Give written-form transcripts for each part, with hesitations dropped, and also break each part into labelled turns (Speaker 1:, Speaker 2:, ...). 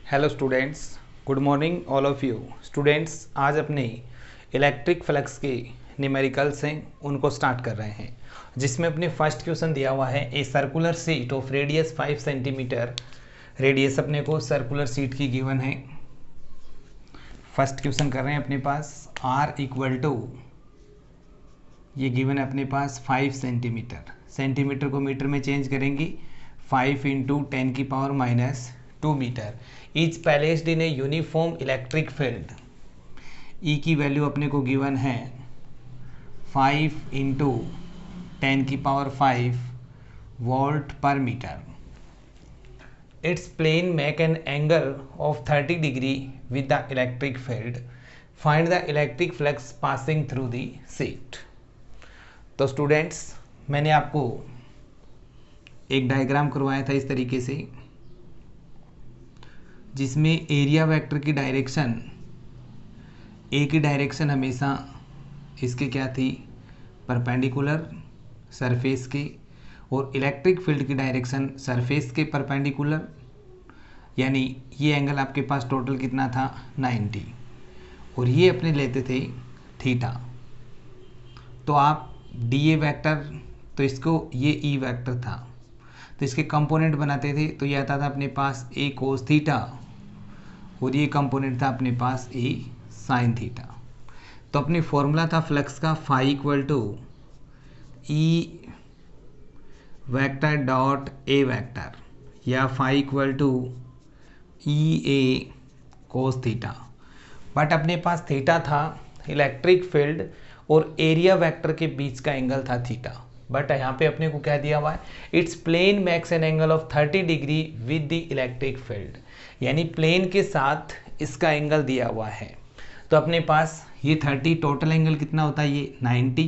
Speaker 1: Hello students, good morning all of you students. आज अपने electric flux के numericals हैं उनको स्टार्ट कर रहे हैं, जिसमें अपने फर्स्ट क्वेश्चन दिया हुआ है a circular sheet of radius 5 centimetre. Radius अपने को सर्कुलर सीट की गिवन है। फर्स्ट क्वेश्चन कर रहे हैं अपने पास आर इक्वल टू, ये गिवन है अपने पास 5 सेंटीमीटर। सेंटीमीटर को मीटर में चेंज करेंगे, 5 into 10⁻⁻2 metre is placed in a uniform electric field. E की वैल्यू अपने को गिवन है 5 into 10⁵ volt per metre. It's plane make N angle of 30 degree with the electric field. Find the electric flux passing through the seat. तो students, मैंने आपको एक diagram करवाया था इस तरीके से, जिसमें एरिया वेक्टर की डायरेक्शन, ए की डायरेक्शन हमेशा इसके क्या थी, परपेंडिकुलर सरफेस के, और इलेक्ट्रिक फील्ड की डायरेक्शन सरफेस के परपेंडिकुलर। यानी ये एंगल आपके पास टोटल कितना था, 90, और ये अपने लेते थे थीटा। तो आप डी ए वैक्टर, तो इसको ये ई वैक्टर था, तो इसके कंपोनेंट बनाते थे, तो ये आता था अपने पास ए कोस थीटा, और ये कंपोनेंट था अपने पास ए साइन थीटा। तो अपनी फॉर्मूला था फ्लक्स का phi equal to E vector dot A vector, या phi equal to E A cos theta. But अपने पास थीटा था इलेक्ट्रिक फील्ड और एरिया वेक्टर के बीच का एंगल था थीटा। बट यहाँ पे अपने को क्या दिया हुआ है, it's plane makes an angle of 30 degree with the electric field. यानी प्लेन के साथ इसका एंगल दिया हुआ है। तो अपने पास ये 30, टोटल एंगल कितना होता है, ये 90।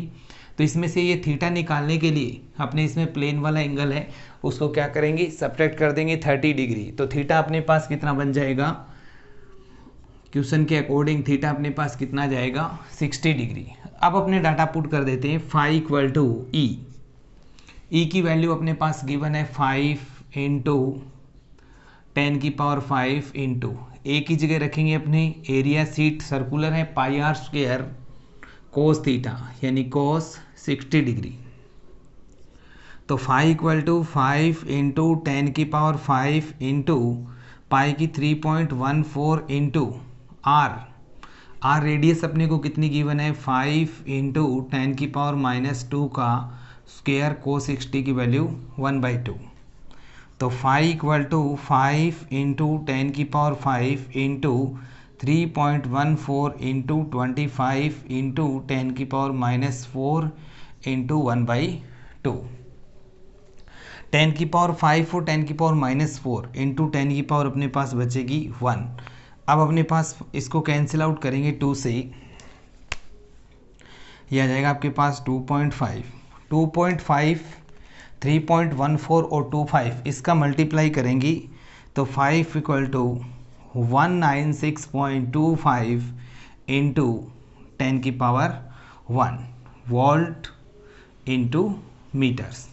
Speaker 1: तो इसमें से ये थीटा निकालने के लिए अपने इसमें प्लेन वाला एंगल है, उसको क्या करेंगे, सब्ट्रैक्ट कर देंगे 30 डिग्री। तो थीटा अपने पास कितना बन जाएगा, क्वेश्चन के अकॉर्डिंग थीटा अपने पास कितना जाएगा, 60 डिग्री। अब अपने डाटा पुट कर देते हैं, फाई इक्वल टू ई। ई की वैल्यू अपने पास गिवन है 5 इंटू 10⁵ इंटू, ए की जगह रखेंगे अपने एरिया सीट सर्कुलर है, pi r square cos theta, यानी कोस 60 डिग्री। तो phi equal to 5 into 10⁵ into pi की 3.14 इंटू आर रेडियस अपने को कितनी गिवन है, 5 इंटू 10⁻⁻2 का स्क्वायर कोस 60 की वैल्यू 1/2। तो phi equal to 5 into 10⁵ into 3.14 into 25 into 10⁻⁻4 into 1/2। 10⁵ और 10⁻⁴ इंटू 10 अपने पास बचेगी 1। अब अपने पास इसको कैंसिल आउट करेंगे 2 से, यह आ जाएगा आपके पास 2.5, 3.14 और 25 इसका मल्टीप्लाई करेंगी, तो 5 equal to 196.25 into 10⁻1 volt into metres.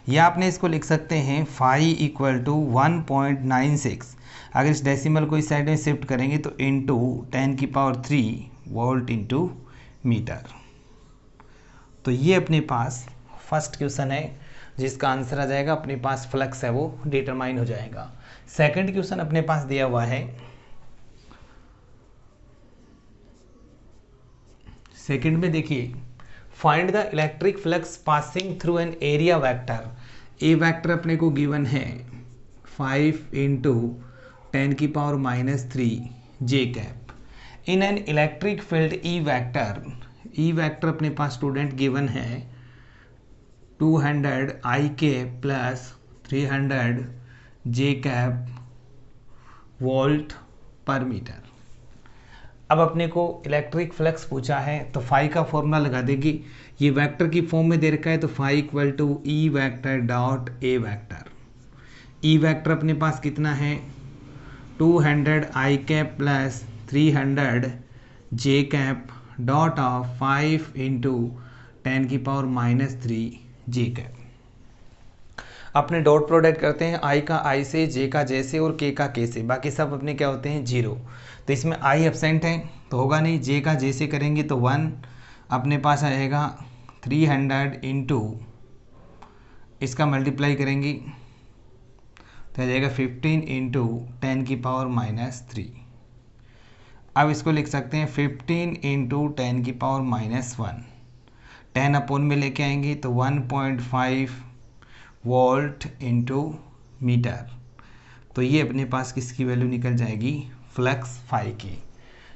Speaker 1: या आपने इसको लिख सकते हैं फाई इक्वल टू 1.96, अगर इस डेसिमल को इस साइड में शिफ्ट करेंगे तो इंटू 10⁻3 वोल्ट इंटू मीटर। तो ये अपने पास फर्स्ट क्वेश्चन है, जिसका आंसर आ जाएगा अपने पास फ्लक्स है वो डिटरमाइन हो जाएगा। सेकंड क्वेश्चन अपने पास दिया हुआ है, सेकंड में देखिए, find the electric flux passing through an area vector. A vector अपने को गिवन है 5 into 10⁻³ J cap in an electric field E vector. E vector अपने पास स्टूडेंट गिवन है 200 IK plus 300 J cap volt per metre. अब अपने को electric flux पूछा है, तो फाई का फॉर्मूला लगा देगी, ये वेक्टर की फॉर्म में दे रखा है, तो phi equal to E vector dot A vector. E vector अपने पास कितना है, 200 IK plus 300 J cap dot of 5 into 10⁻³ J cap. अपने डॉट प्रोडक्ट करते हैं आई का आई से, जे का जे से और के का के से, बाकी सब अपने क्या होते हैं 0। तो इसमें आई एब्सेंट है तो होगा नहीं, जे का जे से करेंगे तो 1 अपने पास आएगा 300 इंटू इसका मल्टीप्लाई करेंगे तो आ जाएगा 15 इंटू 10⁻³ अब इसको लिख सकते हैं 15 इंटू 10⁻⁻1। 10 अपोन में लेके आएंगे तो 1.5 वोल्ट इंटू मीटर। तो ये अपने पास किसकी वैल्यू निकल जाएगी, फ्लक्स फाई की।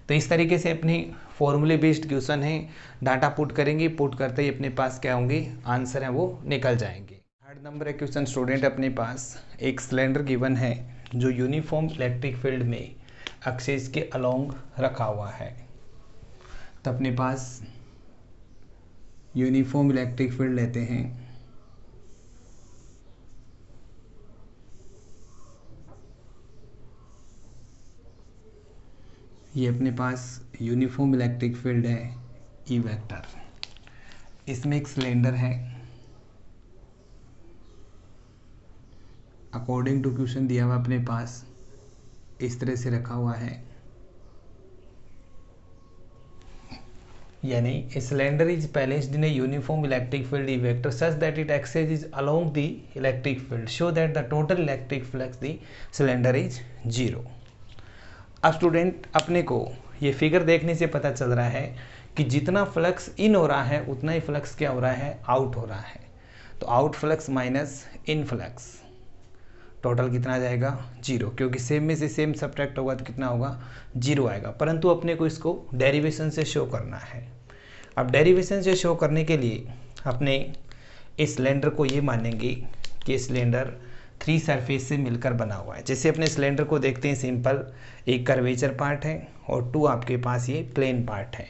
Speaker 1: तो इस तरीके से अपनी फॉर्मूले बेस्ड क्वेश्चन है, डाटा पुट करेंगे, पुट करते ही अपने पास क्या होंगे, आंसर है वो निकल जाएंगे। थर्ड नंबर है क्वेश्चन स्टूडेंट, अपने पास एक सिलेंडर गिवन है जो यूनिफॉर्म इलेक्ट्रिक फील्ड में एक्सिस के अलोंग रखा हुआ है। तो अपने पास यूनिफॉर्म इलेक्ट्रिक फील्ड लेते हैं, ये अपने पास यूनिफॉर्म इलेक्ट्रिक फील्ड है ई वेक्टर। इसमें एक सिलेंडर है, अकॉर्डिंग टू क्वेश्चन दिया हुआ अपने पास इस तरह से रखा हुआ है, यानी a cylinder is placed in a uniform electric field E vector such that its axis is along the electric field, show that the total electric flux the cylinder is 0। अब स्टूडेंट अपने को ये फिगर देखने से पता चल रहा है कि जितना फ्लक्स इन हो रहा है उतना ही फ्लक्स क्या हो रहा है, आउट हो रहा है। तो out flux minus in flux, total कितना आ जाएगा 0, क्योंकि सेम में से सेम सब्ट्रैक्ट होगा तो कितना होगा 0 आएगा। परंतु अपने को इसको डेरिवेशन से शो करना है। अब डेरिवेशन से शो करने के लिए अपने इस सिलेंडर को ये मानेंगे कि सिलेंडर 3 सरफेस से मिलकर बना हुआ है। जैसे अपने सिलेंडर को देखते हैं, सिंपल एक कर्वेचर पार्ट है और 2 आपके पास ये प्लेन पार्ट है।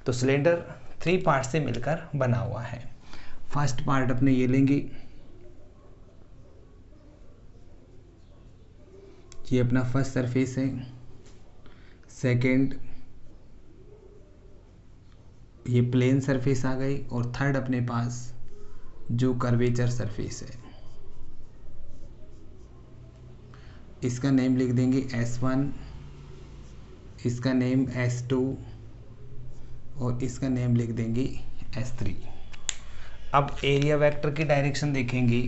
Speaker 1: तो सिलेंडर 3 पार्ट से मिलकर बना हुआ है। फर्स्ट पार्ट अपने ये लेंगे, ये अपना फर्स्ट सरफेस है। सेकंड ये प्लेन सरफेस आ गई और थर्ड अपने पास जो कर्वेचर सरफेस है, इसका नेम लिख देंगे S1, इसका नेम S2 और इसका नेम लिख देंगे S3। अब एरिया वेक्टर की डायरेक्शन देखेंगे।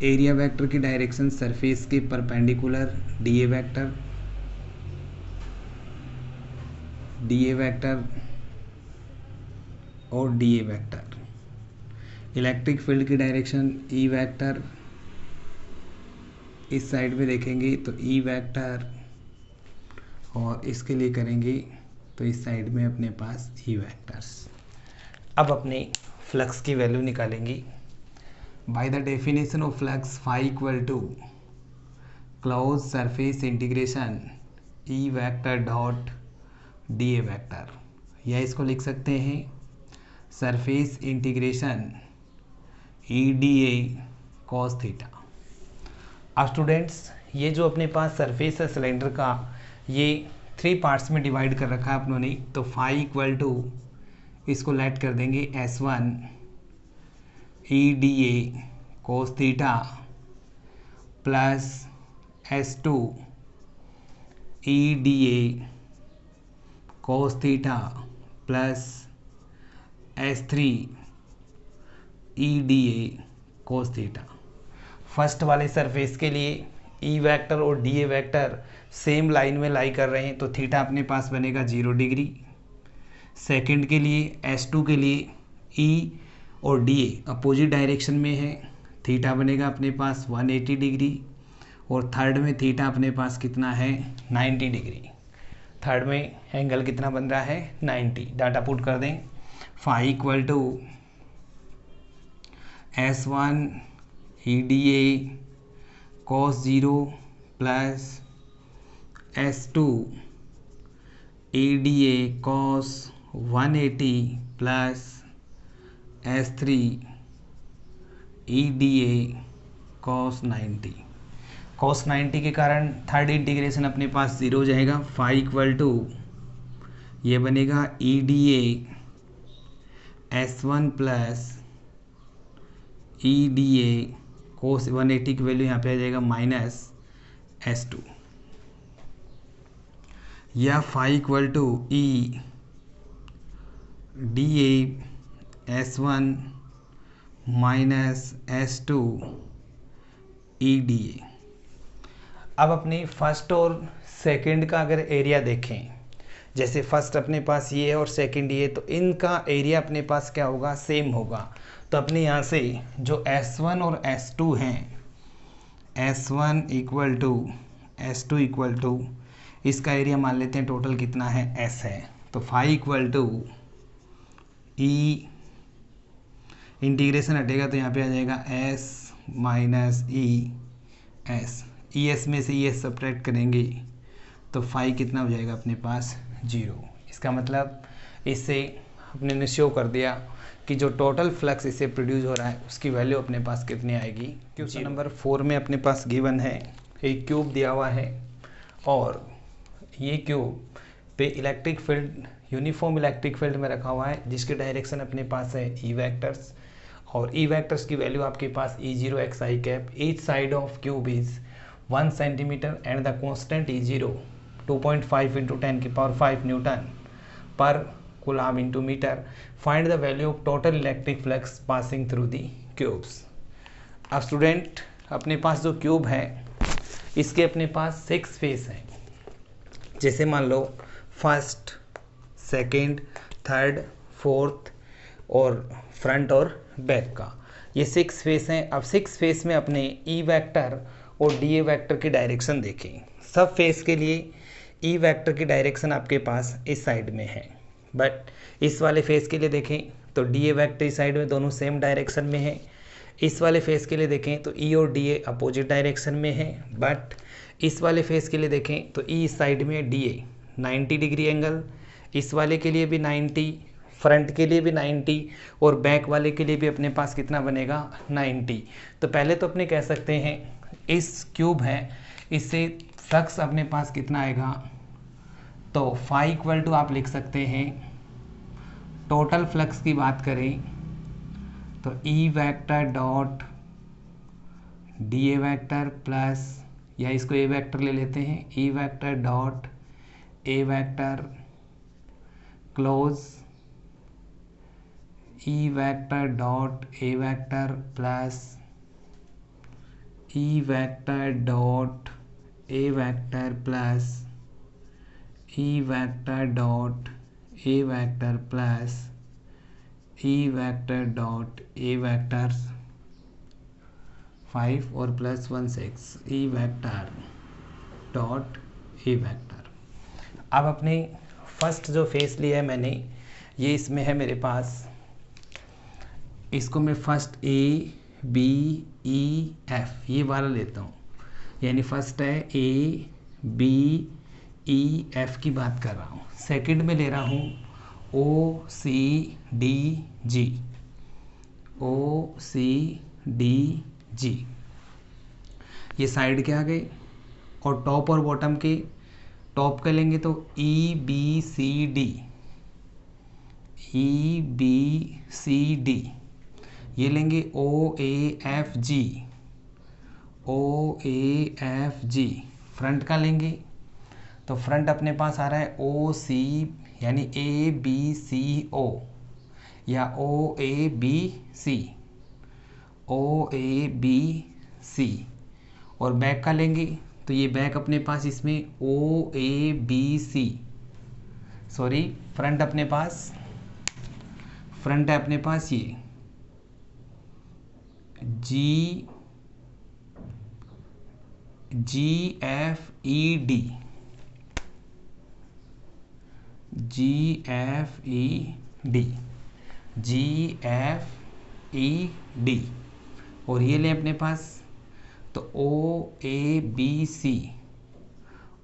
Speaker 1: एरिया वेक्टर की डायरेक्शन सरफेस के परपेंडिकुलर डीए वेक्टर और डीए वेक्टर। इलेक्ट्रिक फील्ड की डायरेक्शन ई वेक्टर, इस साइड में देखेंगे तो ई वेक्टर, और इसके लिए करेंगे तो इस साइड में अपने पास ई वेक्टर्स। अब अपने फ्लक्स की वैल्यू निकालेंगे। By the definition of flux phi equal to closed surface integration E vector dot dA vector, या इसको लिख सकते हैं surface integration E D A cos theta. अब स्टूडेंट्स ये जो अपने पास सरफेस है सिलेंडर का, ये 3 पार्ट्स में डिवाइड कर रखा है अपनों ने। तो फाई इक्वल टू इसको लेट कर देंगे S1 E D A cos theta plus S2 E D A cos theta plus S3 E D A cos theta. First वाले सरफेस के लिए ई वेक्टर और D A vector same line में लाई कर रहे हैं तो थीटा अपने पास बनेगा 0 डिग्री। सेकंड के लिए S2 के लिए ई और डी ए अपोजिट डायरेक्शन में है, थीटा बनेगा अपने पास 180 डिग्री। और थर्ड में थीटा अपने पास कितना है 90 डिग्री। थर्ड में एंगल कितना बन रहा है 90। डाटा पुट कर दें, phi equal to S1 E D A cos 0 plus S2 E D A cos 180 plus S3 E D A cos 90। Cos 90 के कारण थर्ड इंटीग्रेशन अपने पास 0 हो जाएगा। फाई इक्वल टू ये बनेगा E D A S1 plus E D A cos 180 की value यहाँ पे आ जाएगा -S2 या phi equal to E DA S1 -S2 EDA। अब अपनी फर्स्ट और सेकंड का अगर एरिया देखें, जैसे फर्स्ट अपने पास ये है और सेकंड ये, तो इनका एरिया अपने पास क्या होगा, सेम होगा। तो अपने यहाँ से जो S1 और S2 हैं, S1 equal to S2 equal to, इसका एरिया मान लेते हैं टोटल कितना है, S है। तो phi equal to E, integration हटेगा तो यहाँ पे आ जाएगा S माइनस ES, ES में से ES सब्ट्रैक्ट करेंगे तो फाई कितना हो जाएगा अपने पास, 0। इसका मतलब इससे अपने ने शो कर दिया कि जो टोटल फ्लक्स इससे प्रोड्यूस हो रहा है उसकी वैल्यू अपने पास कितनी आएगी। क्वेश्चन नंबर 4 में अपने पास गिवन है, एक क्यूब दिया हुआ है और ये क्यूब पे electric field, uniform electric field में रखा हुआ है, जिसके डायरेक्शन अपने पास है ई वेक्टर्स, और ई वेक्टर्स की वैल्यू आपके पास E0 xi cap. Each side of cube is 1 centimetre and the constant E0 2.5 × 10⁵ newton per coulomb into metre. Find the value of total electric flux passing through the cubes. अब student अपने पास जो cube है इसके अपने पास 6 face हैं। जैसे मान लो फर्स्ट, सेकंड, थर्ड, फोर्थ और फ्रंट और बैक का, ये 6 फेस हैं। अब 6 फेस में अपने ई वेक्टर और डी ए वेक्टर की डायरेक्शन देखें। सब फेस के लिए ई वेक्टर की डायरेक्शन आपके पास इस साइड में है, बट इस वाले फेस के लिए देखें तो डी ए वेक्टर इस साइड में, दोनों सेम डायरेक्शन में है। इस वाले फेस के लिए देखें तो ई और डी ए अपोजिट डायरेक्शन में है, बट इस वाले फेस के लिए देखें तो ई इस साइड में, डी ए 90 डिग्री एंगल, इस वाले के लिए भी 90, फ्रंट के लिए भी 90 और बैक वाले के लिए भी अपने पास कितना बनेगा, 90। तो पहले तो अपने कह सकते हैं इस क्यूब है, इससे फ्लक्स अपने पास कितना आएगा, तो फाई इक्वल टू आप लिख सकते हैं, टोटल फ्लक्स की बात करें तो E vector dot D A vector plus, या इसको ए वेक्टर ले लेते हैं, ई vector dot A vector close E vector dot A vector plus E vector dot A vector plus E vector dot A vector plus E vector dot A vector 5 और plus 1 6 E vector dot A vector. अब अपने first जो face लिया है मैंने, ये इसमें है मेरे पास, इसको मैं first A B E F ये वाला लेता हूँ, यानी फर्स्ट है ए बी ई एफ की बात कर रहा हूँ। सेकंड में ले रहा हूँ ओ सी डी जी, ओ सी डी जी, ये साइड के आ गए। और टॉप और बॉटम के, टॉप का लेंगे तो E B C D, E B C D, ये लेंगे O A F G, O A F G. Front का लेंगे तो फ्रंट अपने पास आ रहा है ओ सी, यानी ए बी सी ओ, या ओ A B C, O A B सी। और बैक का लेंगे तो ये बैक अपने पास इसमें O A B C, sorry front अपने पास, फ्रंट है अपने पास ये G G F E D, G F E D, G F E D. और ये लें अपने पास तो ओ A B C,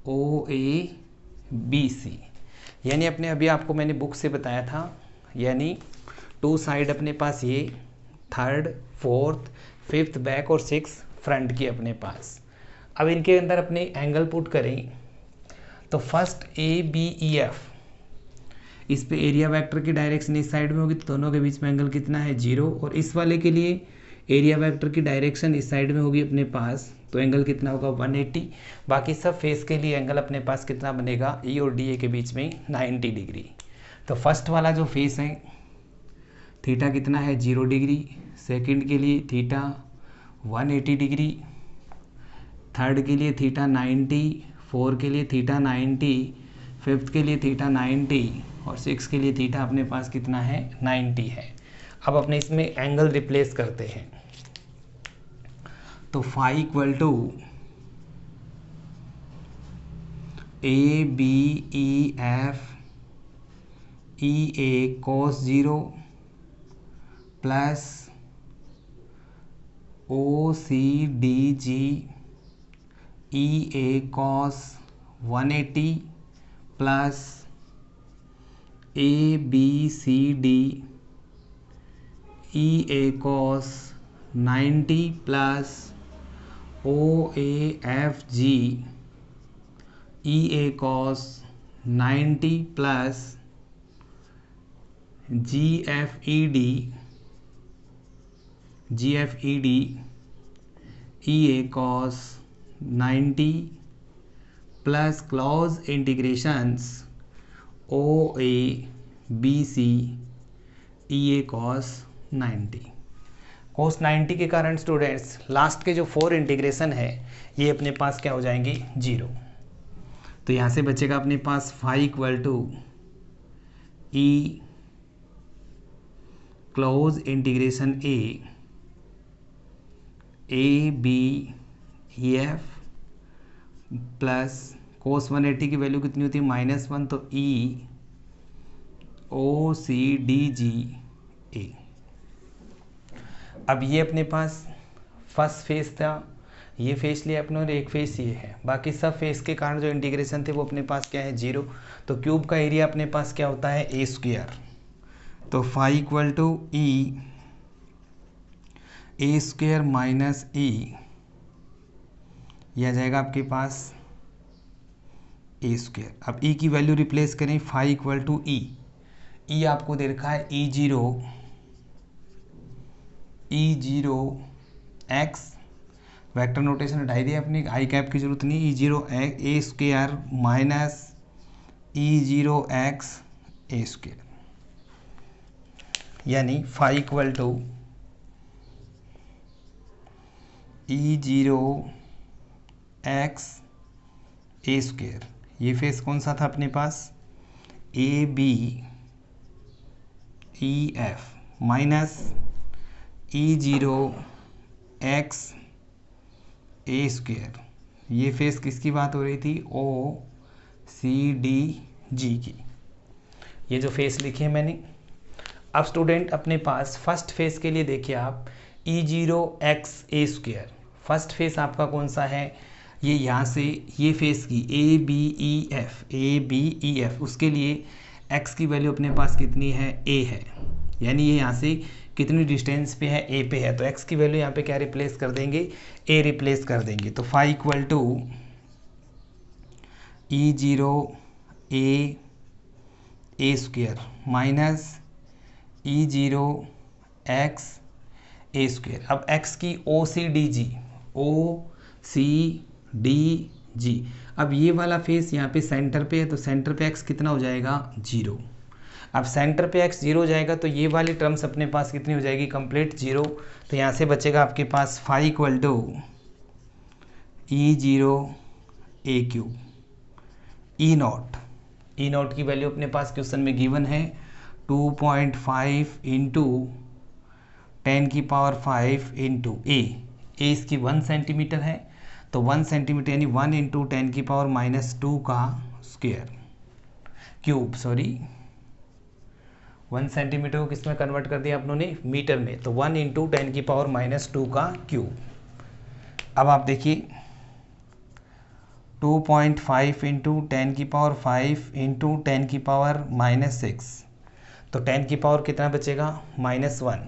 Speaker 1: O A B सी, यानी अपने अभी आपको मैंने बुक से बताया था, यानी 2 साइड अपने पास ये, थर्ड, फोर्थ, फिफ्थ बैक और 6 फ्रंट की अपने पास। अब इनके अंदर अपने एंगल पुट करें तो first A B E F, इस पे एरिया वेक्टर की डायरेक्शन इस साइड में होगी तो दोनों के बीच में एंगल कितना है, 0। और इस वाले के लिए एरिया वेक्टर की डायरेक्शन इस साइड में होगी अपने पास, तो एंगल कितना होगा 180। बाकी सब फेस के लिए एंगल अपने पास कितना बनेगा, ई और डी ए के बीच में 90 डिग्री। तो फर्स्ट वाला जो फेस है थीटा कितना है 0 डिग्री, सेकंड के लिए थीटा 180 डिग्री, थर्ड के लिए थीटा 90, फोर के लिए थीटा 90, फिफ्थ के लिए थीटा 90 और सिक्स के लिए थीटा अपने पास कितना है 90 है। अब अपने इसमें एंगल रिप्लेस करते हैं, तो phi equal to A B E F E A cos 0 plus O C D G E A cos 180 plus A B C D E A cos 90 plus O A F G E A cos 90 plus G F E D E A cos 90 plus close integrations O A B C E A cos 90। cos 90 के कारण students last के जो 4 integration है ये अपने पास क्या हो जाएंगे 0। तो यहाँ से बचेगा अपने पास phi equal to E close integration A B E F plus cos 180 की वैल्यू कितनी होती है -1, तो ई ओ सी डी जी ए। अब ये अपने पास फर्स्ट फेस था, ये फेस लिया अपने और एक फेस ये है, बाकी सब फेस के कारण जो इंटीग्रेशन थे वो अपने पास क्या है 0। तो क्यूब का एरिया अपने पास क्या होता है ए स्क्वायर। तो phi equal to E A square minus E, यह आ जाएगा आपके पास ए स्क्वायर। अब ई की वैल्यू रिप्लेस करें, फाई इक्वल टू ई आपको दे रखा है E zero x, vector notation हटाई दिया अपनी, आई कैप की जरूरत नहीं, E zero A square minus E zero x A square, यानी phi equal to E zero x A square. ये फेस कौन सा था अपने पास A B E F minus E zero x A square. ये फेस किसकी बात हो रही थी ओ सी डी जी की। ये जो फेस लिखे हैं मैंने। अब स्टूडेंट अपने पास फर्स्ट फेस के लिए देखिए आप ई zero x A square, first face आपका कौन सा है, ये यहाँ से ये फेस की ए बी ई एफ, उसके लिए x की वैल्यू अपने पास कितनी है a है, यानी ये यहाँ से कितनी डिस्टेंस पे है a पे है, तो x की वैल्यू यहाँ पे क्या रिप्लेस कर देंगे a रिप्लेस कर देंगे। तो phi equal to E zero A square minus E zero x A square. अब x की ओ सी डी जी, अब ये वाला फेस यहाँ पे सेंटर पे है, तो सेंटर पे x कितना हो जाएगा 0। अब सेंटर पे x 0 हो जाएगा तो ये वाली टर्म्स अपने पास कितनी हो जाएगी कंप्लीट 0। तो यहाँ से बचेगा आपके पास phi equal to E zero A cube E naught की वैल्यू अपने पास क्वेश्चन में गिवन है 2.5 इंटू 10⁵ इंटू ए इसकी 1 सेंटीमीटर है, तो 1 सेंटीमीटर यानी 1 इंटू 10⁻² का स्क्वायर क्यूब, 1 सेंटीमीटर को किस में कन्वर्ट कर दिया आप लोगों ने मीटर में, तो 1 इंटू 10⁻² का क्यूब। अब आप देखिए 2.5 इंटू 10⁵ इंटू 10⁻⁻6, तो 10 की पावर कितना बचेगा -1,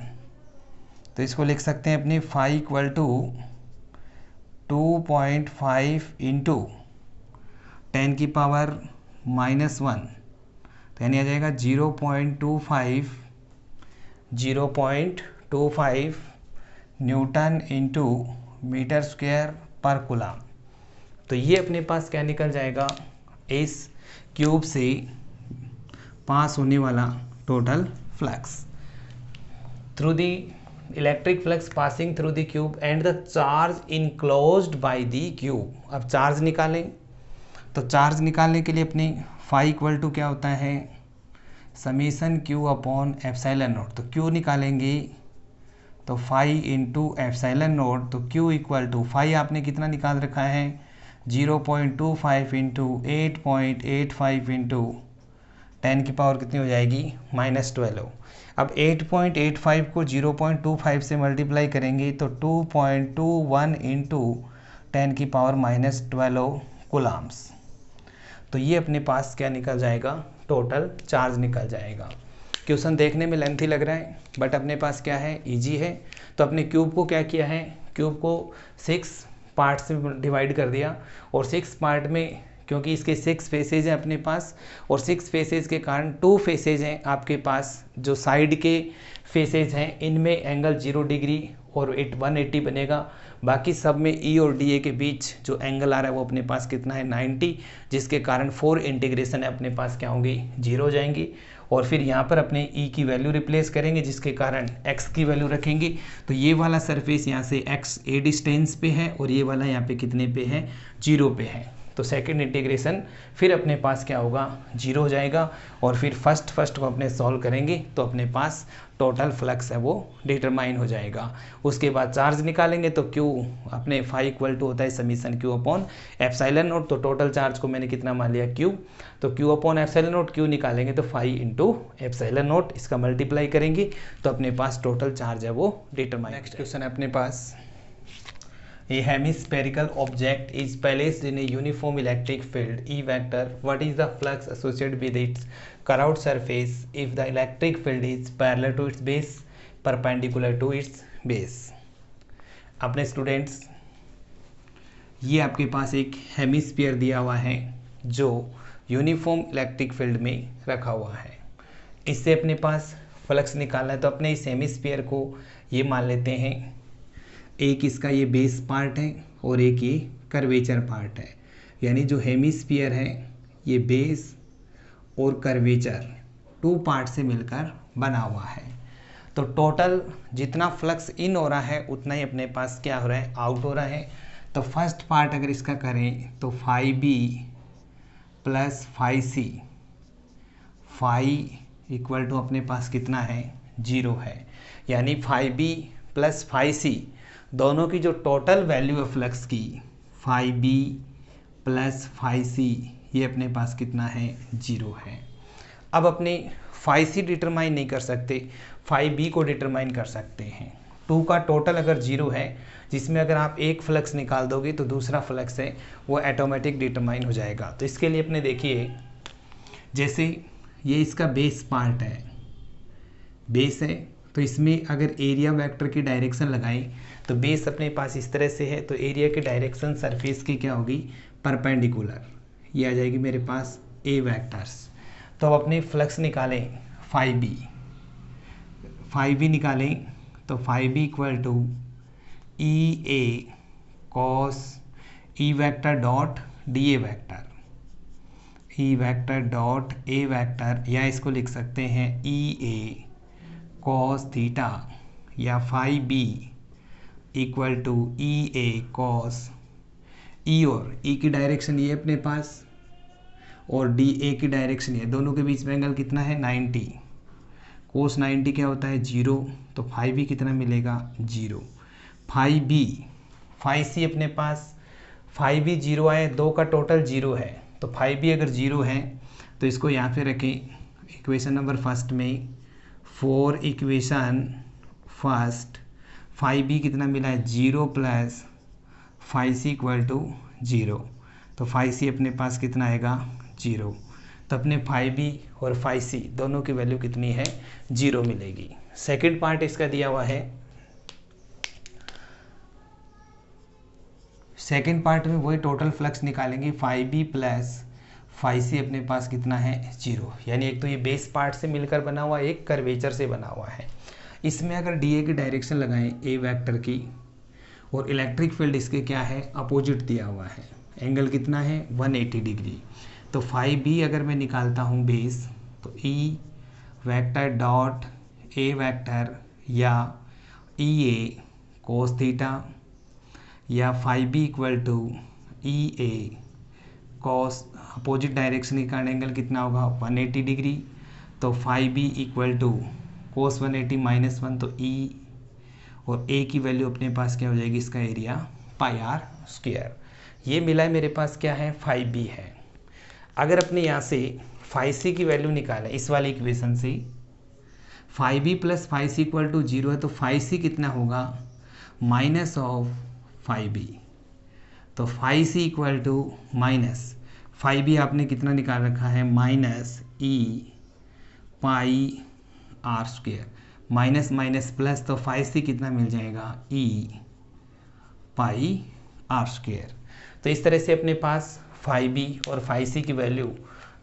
Speaker 1: तो इसको लिख सकते हैं अपने फाई इक्वल टू 2.5 इंटू 10⁻⁻1, तो यानी आ जाएगा 0.25 न्यूटन इंटू मीटर स्क्वायर पर कूलम। तो ये अपने पास क्या निकल जाएगा, इस क्यूब से पास होने वाला total flux through the electric flux passing through the cube and the charge enclosed by the cube. अब चार्ज निकालें, तो चार्ज निकालने के लिए अपने फाई इक्वल टू क्या होता है, summation q upon epsilon note. तो क्यू निकालेंगे तो फाई इंटू एप्सिलॉन नोट, तो क्यू इक्वल टू फाई आपने कितना निकाल रखा है 0.25 इंटू 8.85 इंटू 10 की पावर कितनी हो जाएगी -12। अब 8.85 को 0.25 से मल्टीप्लाई करेंगे तो 2.21 इंटू 10 की पावर -12 कूलम्स। तो ये अपने पास क्या निकल जाएगा, टोटल चार्ज निकल जाएगा। क्वेश्चन देखने में लेंथी लग रहा है बट अपने पास क्या है, इजी है। तो अपने क्यूब को क्या किया है, क्यूब को 6 पार्ट से डिवाइड कर दिया और 6 पार्ट में, क्योंकि इसके 6 फेसेज हैं अपने पास और 6 फेसेज के कारण 2 फेसेज हैं आपके पास, जो साइड के फेसेज हैं इनमें एंगल 0 डिग्री और 180 बनेगा। बाकी सब में ई और डी ए के बीच जो एंगल आ रहा है वो अपने पास कितना है 90, जिसके कारण 4 इंटीग्रेशन है अपने पास क्या होंगी 0 हो जाएंगी। और फिर यहाँ पर अपने ई की वैल्यू रिप्लेस करेंगे जिसके कारण एक्स की वैल्यू रखेंगे। तो ये वाला सरफेस यहाँ से एक्स ए डिस्टेंस पे है और ये वाला यहाँ पे कितने पे है 0 पे है। तो सेकंड इंटीग्रेशन फिर अपने पास क्या होगा 0 हो जाएगा। और फिर फर्स्ट को अपने सॉल्व करेंगे तो अपने पास टोटल फ्लक्स है वो डिटरमाइन हो जाएगा। उसके बाद चार्ज निकालेंगे तो क्यू अपने फाई इक्वल टू होता है summation q upon epsilon note. तो टोटल चार्ज को मैंने कितना मान लिया क्यू, तो Q upon epsilon note Q निकालेंगे तो फाई इंटू एप्सिलॉन नोट, इसका मल्टीप्लाई करेंगे तो अपने पास टोटल चार्ज है वो डिटरमाइन। नेक्स्ट क्वेश्चन है अपने पास, A hemispherical object is placed in a uniform electric field E vector. What is the flux associated with its curved surface if the electric field is parallel to its base, perpendicular to its base? अपने students, ये आपके पास एक hemisphere दिया हुआ है जो uniform electric field में रखा हुआ है। इससे अपने पास फ्लक्स निकालना है। तो अपने इस हेमिस्फीयर को ये मान लेते हैं, एक इसका ये बेस पार्ट है और एक ये कर्वेचर पार्ट है। यानी जो हेमिस्फीयर है ये बेस और कर्वेचर 2 पार्ट से मिलकर बना हुआ है। तो टोटल जितना फ्लक्स इन हो रहा है उतना ही अपने पास क्या हो रहा है आउट हो रहा है। तो फर्स्ट पार्ट अगर इसका करें तो phi B plus phi C, phi equal to अपने पास कितना है 0 है। यानी फाई बी प्लस फाई सी दोनों की जो टोटल वैल्यू है फ्लक्स की, phi B plus phi C, ये अपने पास कितना है 0 है। अब अपने फाई सी डिटरमाइन नहीं कर सकते, फाई बी को डिटरमाइन कर सकते हैं। 2 का टोटल अगर 0 है, जिसमें अगर आप एक फ्लक्स निकाल दोगे तो दूसरा फ्लक्स है वो ऑटोमेटिक डिटरमाइन हो जाएगा। तो इसके लिए अपने देखिए, जैसे ये इसका बेस पार्ट है, बेस है, तो इसमें अगर एरिया वेक्टर की डायरेक्शन लगाएं तो बेस अपने पास इस तरह से है, तो एरिया की डायरेक्शन सरफेस की क्या होगी परपेंडिकुलर, ये आ जाएगी मेरे पास ए वेक्टर्स। तो अब अपने फ्लक्स निकालें फाई बी निकालें तो phi B equal to E A cos E vector dot D A vector, E vector dot A vector, या इसको लिख सकते हैं ई ए कॉस थीटा, या phi B equal to E A cos E, और E की direction ये अपने पास और डी ए की डायरेक्शन ये, दोनों के बीच में एंगल कितना है 90, कोस 90 क्या होता है 0, तो फाई बी कितना मिलेगा 0। फाई बी फाई सी अपने पास, फाई बी 0 आए, 2 का टोटल 0 है, तो फाई बी अगर 0 है तो इसको यहाँ पे रखें इक्वेशन नंबर फर्स्ट में, for equation first phi B कितना मिला है 0 plus phi C equal to 0, तो फाई सी अपने पास कितना आएगा 0। तो अपने फाई बी और फाई सी दोनों की वैल्यू कितनी है 0 मिलेगी। सेकंड पार्ट इसका दिया हुआ है, सेकंड पार्ट में वही टोटल फ्लक्स निकालेंगे, फाई बी प्लस फाई सी अपने पास कितना है 0। यानी एक तो ये बेस पार्ट से मिलकर बना हुआ है, एक कर्वेचर से बना हुआ है। इसमें अगर डी ए की डायरेक्शन लगाएं ए वेक्टर की, और इलेक्ट्रिक फील्ड इसके क्या है, अपोजिट दिया हुआ है, एंगल कितना है 180 डिग्री। तो फाई बी अगर मैं निकालता हूँ बेस, तो E vector dot A vector या ई ए कोस थीटा, या phi B equal to E A cos, opposite direction के कारण एंगल कितना होगा 180 डिग्री। तो phi B equal to cos 180 minus 1, तो ई और ए की वैल्यू अपने पास क्या हो जाएगी, इसका एरिया पाई आर स्क्वायर। ये मिला है मेरे पास क्या है, फाई बी है। अगर अपने यहाँ से फाई सी की वैल्यू निकालें इस वाले इक्वेशन से, phi B plus phi C equal to 0 है, तो फाई सी कितना होगा माइनस ऑफ फाई बी। तो phi C equal to minus phi B आपने कितना निकाल रखा है, minus E pi r square, minus minus plus, तो फाई सी कितना मिल जाएगा, ई पाई आर स्क्वायर। तो इस तरह से अपने पास फाई बी और फाई सी की वैल्यू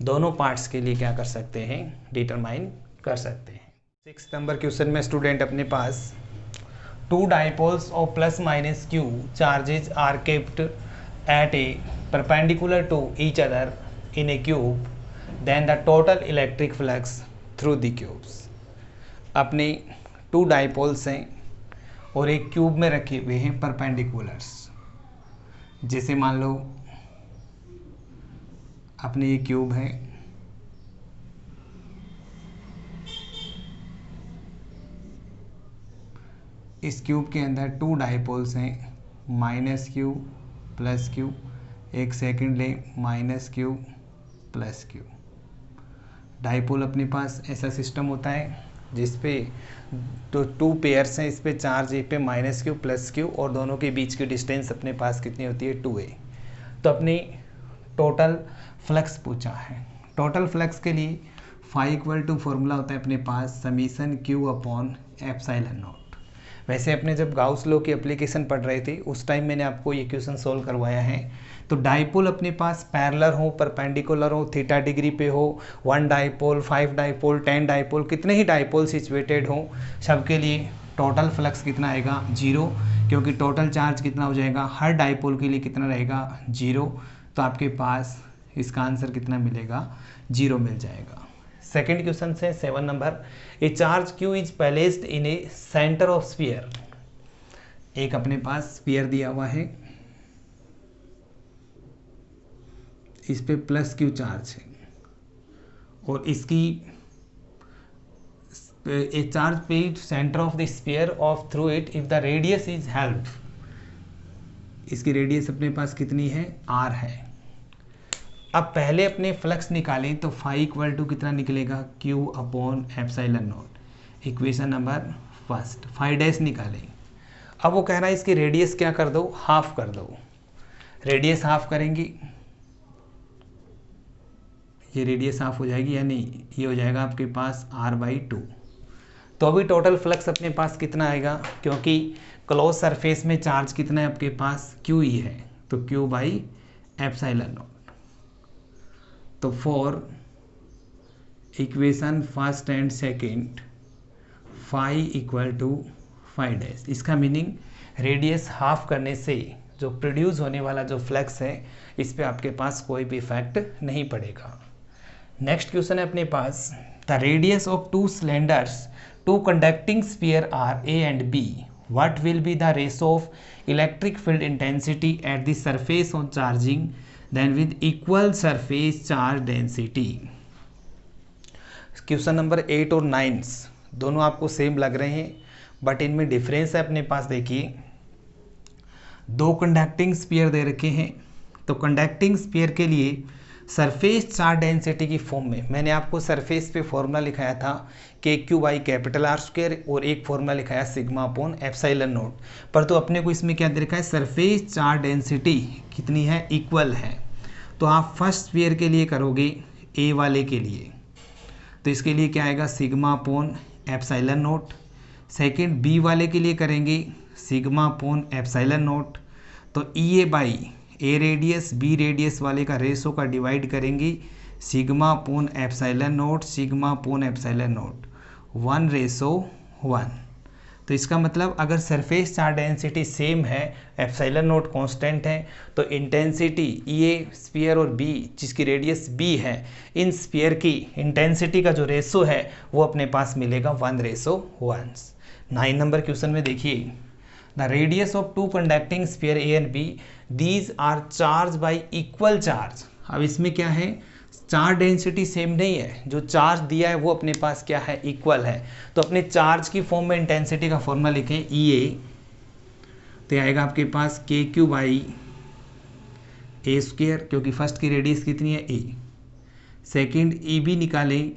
Speaker 1: दोनों पार्ट्स के लिए क्या कर सकते हैं, डिटरमाइन कर सकते हैं। 6 नंबर क्वेश्चन में स्टूडेंट अपने पास two dipoles of plus minus q charges are kept at a perpendicular to each other in a cube, then the total electric flux through the cubes. अपने टू डाइपोल्स हैं और एक cube में रखे हुए हैं परपेंडिकुलर्स। जैसे मान लो अपने ये क्यूब है, इस क्यूब के अंदर टू डाइपोल्स हैं, माइनस क्यू प्लस क्यू, एक सेकंड ले, minus Q plus Q. Dipole अपने पास ऐसा सिस्टम होता है जिस पे तो टू पेयर्स हैं, इस पे चार्ज ए पे माइनस क्यू प्लस क्यू, और दोनों के बीच की डिस्टेंस अपने पास कितनी होती है 2a। तो अपनी टोटल फ्लक्स पूछा है। टोटल फ्लक्स के लिए फाई इक्वल टू फॉर्मूला होता है अपने पास summation q upon epsilon naught. वैसे अपने जब गाउस लॉ की एप्लीकेशन पढ़ रहे थे उस टाइम मैंने आपको ये क्वेश्चन सोल्व करवाया है। तो डाइपोल अपने पास पैरेलल हो, परपेंडिकुलर हो, थीटा डिग्री पे हो, 1 डाइपोल, 5 डाइपोल, 10 डाइपोल, कितने ही डाइपोल सिचुएटेड हो, सबके लिए टोटल फ्लक्स कितना आएगा 0, क्योंकि टोटल चार्ज कितना हो जाएगा हर डाइपोल के लिए कितना रहेगा 0। तो आपके पास इसका आंसर कितना मिलेगा 0 मिल जाएगा। सेकेंड क्वेश्चन से 7 number, A charge Q is placed in A centre of sphere. एक अपने पास स्फीयर दिया हुआ है, इस पे प्लस क्यू चार्ज है, और इसकी ए चार्ज पे centre of the sphere of through it if the radius is help. इसकी रेडियस अपने पास कितनी है r है। अब पहले अपने फ्लक्स निकालें तो फाई इक्वल टू कितना निकलेगा q upon epsilon naught. Equation number first phi dash निकालें। अब वो कह रहा है इसकी रेडियस क्या कर दो, हाफ कर दो। रेडियस हाफ करेंगे, ये रेडियस हाफ हो जाएगी, यानी ये हो जाएगा आपके पास r/2। तो अभी टोटल फ्लक्स अपने पास कितना आएगा, क्योंकि क्लोज सरफेस में चार्ज कितना है आपके पास q ही है, तो q/एप्सिलॉन नॉट। तो for equation first and second phi equal to phi dash, इसका मीनिंग रेडियस हाफ करने से जो प्रोड्यूस होने वाला जो फ्लक्स है इस पे आपके पास कोई भी इफेक्ट नहीं पड़ेगा। नेक्स्ट क्वेश्चन है अपने पास, the radius of two cylinders two conducting sphere are A and B, what will be the ratio of electric field intensity at the surface on charging then with equal surface charge density. Question number 8 और 9 दोनों आपको same लग रहे हैं, but इनमें difference है अपने पास। देखिए दो कंडक्टिंग स्फीयर दे रखे हैं, तो कंडक्टिंग स्फीयर के लिए सरफेस चार्ज डेंसिटी की फॉर्म में मैंने आपको सरफेस पे फॉर्मूला लिखाया था KQ/R², और एक फॉर्मूला लिखाया सिग्मा अपॉन एप्सिलॉन नॉट। पर तो अपने को इसमें क्या दे रखा है, सरफेस चार्ज डेंसिटी कितनी है, इक्वल है। तो आप फर्स्ट स्फीयर के लिए करोगे ए वाले के लिए, तो इसके लिए क्या आएगा sigma upon epsilon naught. Second B वाले के लिए करेंगे सिग्मा अपॉन एप्सिलॉन नॉट। तो EA/A रेडियस बी रेडियस वाले का रेशो का डिवाइड करेंगे sigma upon epsilon not, sigma upon epsilon not 1:1। तो इसका मतलब अगर सरफेस चार्ज डेंसिटी सेम है, एप्सिलॉन नॉट कांस्टेंट है, तो इंटेंसिटी ए स्फीयर और बी जिसकी रेडियस बी है, इन स्फीयर की इंटेंसिटी का जो रेशो है वो अपने पास मिलेगा 1:1। 9 नंबर क्वेश्चन में देखिए, the radius of two conducting sphere A and B, these are charge by equal charge. अब इसमें क्या है, चार्ज डेंसिटी सेम नहीं है, जो चार्ज दिया है वो अपने पास क्या है, इक्वल है। तो अपने चार्ज की फॉर्म में इंटेंसिटी का फॉर्मूला लिखें ई ए, तो आएगा आपके पास k q by a square, क्योंकि फर्स्ट की रेडियस कितनी है ए। सेकेंड ई बी निकालें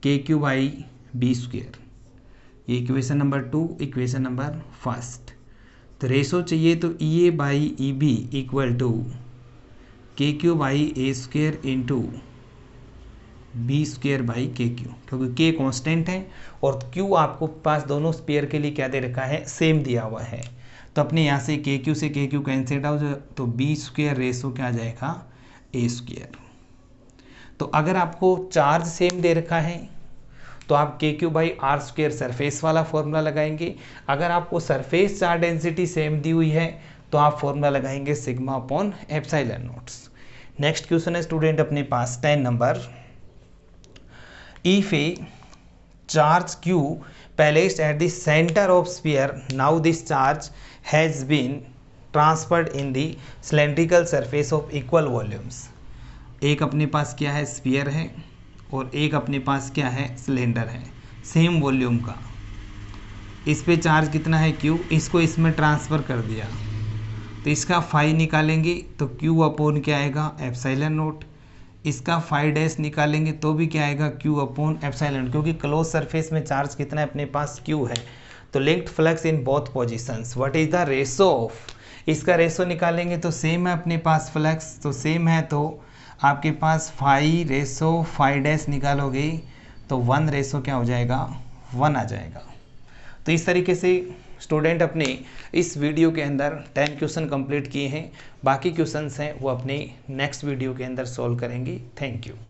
Speaker 1: k q by b square, ये equation number 2, equation number first. तो रेशो चाहिए तो E A by E B equal to k q by a square into b square by k q, क्योंकि k constant है और Q आपको पास दोनों spare के लिए क्या दे रखा है, सेम दिया हुआ है। तो अपने यहाँ से के क्यू कैंसिल आउट, तो बी स्क्वेयर रेशो क्या आ जाएगा, ए स्क्वेयर। तो अगर आपको चार्ज सेम दे रखा है तो आप K q by r square surface वाला फॉर्मूला लगाएंगे। अगर आपको सरफेस चार्ज डेंसिटी सेम दी हुई है तो आप फॉर्मूला लगाएंगे sigma upon epsilon naughts. Next question है स्टूडेंट अपने पास 10 number, if a charge q placed at the center of sphere, now this charge has been transferred in the cylindrical surface of equal volumes। एक अपने पास क्या है, sphere है, और एक अपने पास क्या है, सिलेंडर है सेम वॉल्यूम का। इस पे चार्ज कितना है q, इसको इसमें ट्रांसफ़र कर दिया, तो इसका फाई निकालेंगे तो q अपॉन क्या आएगा, एप्सिलॉन नोट। इसका फाई डैश निकालेंगे तो भी क्या आएगा, q अपॉन एप्सिलॉन, क्योंकि क्लोज सरफेस में चार्ज कितना है, अपने पास q है। तो linked flux in both positions, what is the ratio of, इसका रेशो निकालेंगे तो सेम है अपने पास फ्लक्स, तो सेम है तो आपके पास फाई रेशो फाई डैश निकालोगे तो 1 रेशो क्या हो जाएगा, 1 आ जाएगा। तो इस तरीके से स्टूडेंट अपने इस वीडियो के अंदर 10 क्वेश्चन कंप्लीट किए हैं। बाकी क्वेश्चंस हैं वो अपने नेक्स्ट वीडियो के अंदर सॉल्व करेंगे। Thank you.